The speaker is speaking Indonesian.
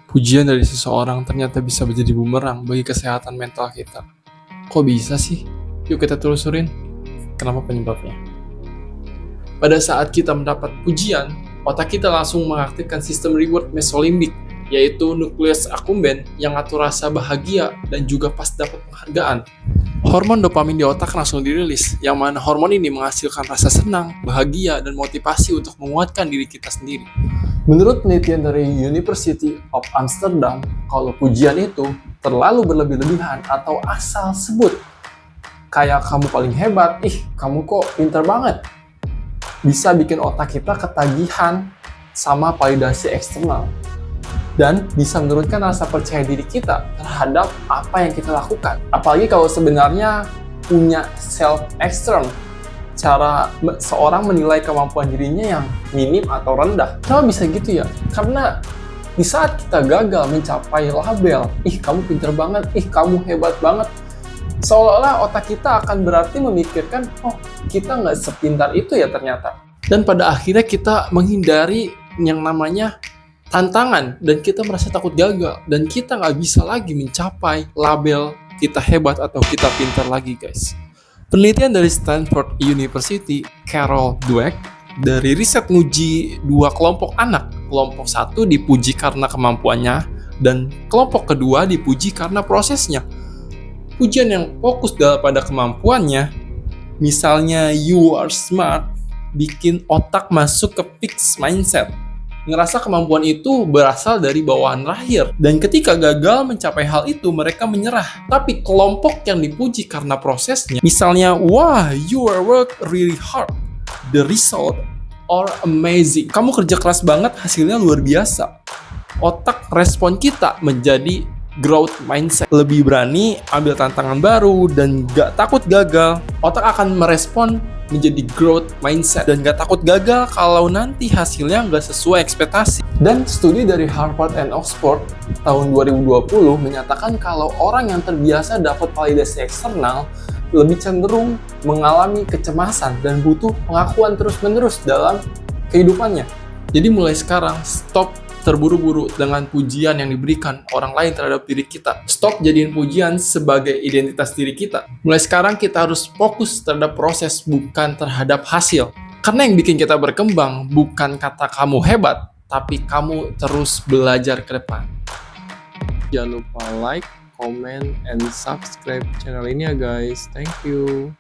Pujian dari seseorang ternyata bisa menjadi bumerang bagi kesehatan mental kita. Kok bisa sih? Yuk kita telusurin. Kenapa penyebabnya? Pada saat kita mendapat pujian, otak kita langsung mengaktifkan sistem reward mesolimbik, yaitu nukleus accumbens yang ngatur rasa bahagia dan juga pas dapat penghargaan. Hormon dopamin di otak langsung dirilis, yang mana hormon ini menghasilkan rasa senang, bahagia, dan motivasi untuk menguatkan diri kita sendiri. Menurut penelitian dari University of Amsterdam, kalau pujian itu terlalu berlebih-lebihan atau asal sebut, kayak kamu paling hebat, kamu kok pintar banget, bisa bikin otak kita ketagihan sama validasi eksternal. Dan bisa menurunkan rasa percaya diri kita terhadap apa yang kita lakukan. Apalagi kalau sebenarnya punya self-esteem, cara seorang menilai kemampuan dirinya yang minim atau rendah. Kenapa bisa gitu ya? Karena di saat kita gagal mencapai label, kamu pintar banget, kamu hebat banget, seolah-olah otak kita akan berarti memikirkan, kita nggak sepintar itu ya ternyata. Dan pada akhirnya kita menghindari yang namanya tantangan, dan kita merasa takut gagal, dan kita nggak bisa lagi mencapai label kita hebat atau kita pintar lagi, guys. Penelitian dari Stanford University, Carol Dweck, dari riset nguji dua kelompok anak. Kelompok satu dipuji karena kemampuannya, dan kelompok kedua dipuji karena prosesnya. Pujian yang fokus pada kemampuannya, misalnya you are smart, bikin otak masuk ke fixed mindset. Ngerasa kemampuan itu berasal dari bawaan lahir, dan ketika gagal mencapai hal itu mereka menyerah. Tapi kelompok yang dipuji karena prosesnya, misalnya wah, you are work really hard, the result are amazing, kamu kerja keras banget, hasilnya luar biasa. Otak respon kita menjadi growth mindset, lebih berani ambil tantangan baru dan gak takut gagal. Otak akan merespon menjadi growth mindset dan gak takut gagal kalau nanti hasilnya gak sesuai ekspektasi. Dan studi dari Harvard and Oxford tahun 2020 menyatakan kalau orang yang terbiasa dapat validasi eksternal lebih cenderung mengalami kecemasan dan butuh pengakuan terus-menerus dalam kehidupannya. Jadi mulai sekarang, stop terburu-buru dengan pujian yang diberikan orang lain terhadap diri kita. Stop jadiin pujian sebagai identitas diri kita. Mulai sekarang kita harus fokus terhadap proses, bukan terhadap hasil. Karena yang bikin kita berkembang bukan kata kamu hebat, tapi kamu terus belajar ke depan. Jangan lupa like, comment, and subscribe channel ini ya guys. Thank you.